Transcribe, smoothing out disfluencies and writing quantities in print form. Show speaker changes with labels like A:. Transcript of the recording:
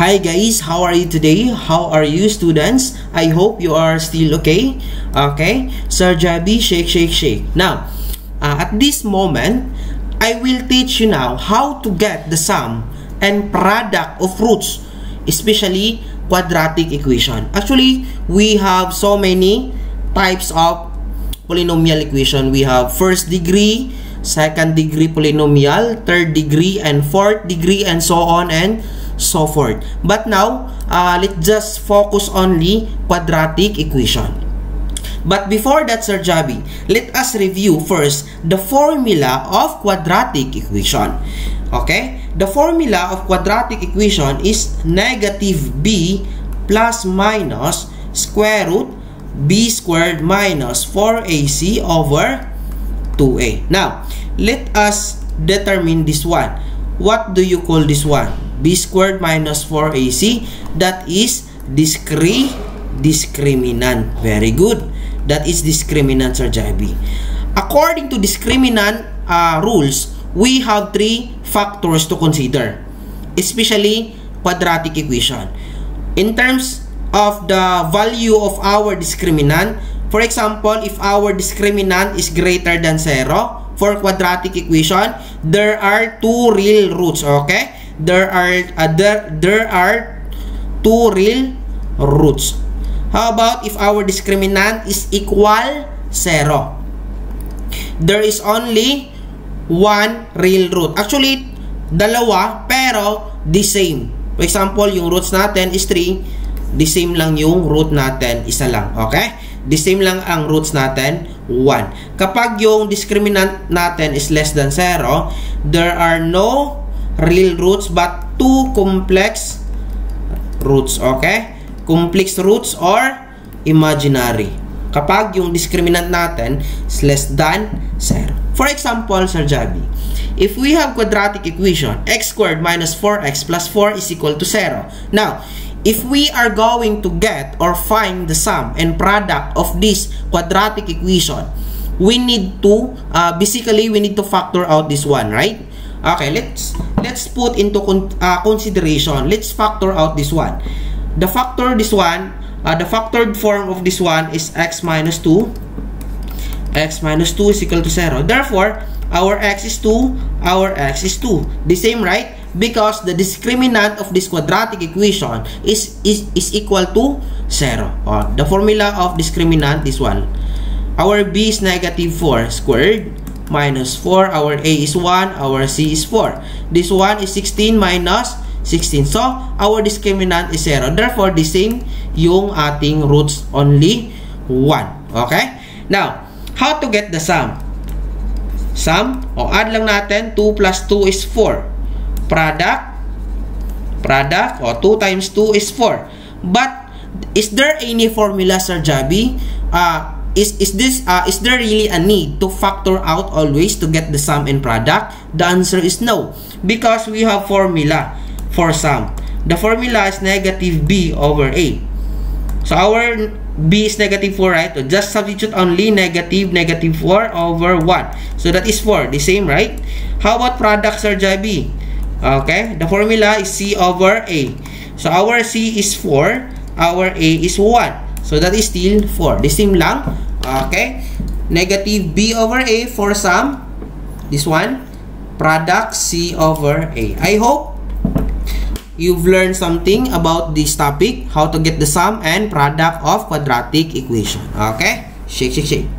A: Hi guys, how are you today? How are you students? I hope you are still okay. Okay, Sir Jabi, shake. Now, at this moment, I will teach you now how to get the sum and product of roots, especially quadratic equation. Actually, we have so many types of polynomial equation. We have first degree, second degree polynomial, third degree, and fourth degree, and so on and so forth. But now, let's just focus only quadratic equation. But before that, Sir Jabi, let us review first the formula of quadratic equation. Okay? The formula of quadratic equation is negative b plus minus square root b squared minus 4ac over 2a. Now, let us determine this one. What do you call this one? B squared minus 4ac. That is discriminant. Very good. That is discriminant, Sir Jabi. According to discriminant rules, we have three factors to consider, especially quadratic equation. In terms of the value of our discriminant, for example, if our discriminant is greater than 0, for quadratic equation, there are two real roots, okay? There are two real roots. How about if our discriminant is equal 0? There is only one real root. Actually, dalawa, pero the same. For example, yung roots natin is 3, the same lang yung root natin, isa lang, okay? The same lang ang roots natin, 1. Kapag yung discriminant natin is less than 0, there are no real roots but two complex roots, okay? Complex roots or imaginary. Kapag yung discriminant natin is less than 0. For example, Sir Jabi, if we have quadratic equation, x squared minus 4x plus 4 is equal to 0. Now, if we are going to get or find the sum and product of this quadratic equation, we need to basically we need to factor out this one, right? Okay, let's put into consideration. Let's factor out this one. The factored form of this one is x minus 2. X minus 2 is equal to 0. Therefore, our x is 2, our x is 2. The same, right? Because the discriminant of this quadratic equation is equal to 0. The formula of discriminant, this one. Our b is negative 4 squared minus 4. Our a is 1. Our c is 4. This one is 16 minus 16. So, our discriminant is 0. Therefore, the same yung ating roots, only 1. Okay? Now, how to get the sum? Sum, add lang natin. 2 plus 2 is 4. Product, 2 times 2 is 4. But, is there any formula, Sir Jabi? Is there really a need to factor out always to get the sum and product? The answer is no. Because we have formula for sum. The formula is negative b over a. So, our b is negative 4, right? So, just substitute only negative 4 over 1. So, that is 4. The same, right? How about product, Sir Jabi? Okay? The formula is c over a. So, our c is 4. Our a is 1. So, that is still 4. The same lang. Okay? Negative b over a for sum. This one. Product c over a. I hope you've learned something about this topic, how to get the sum and product of quadratic equation. Okay? Shake.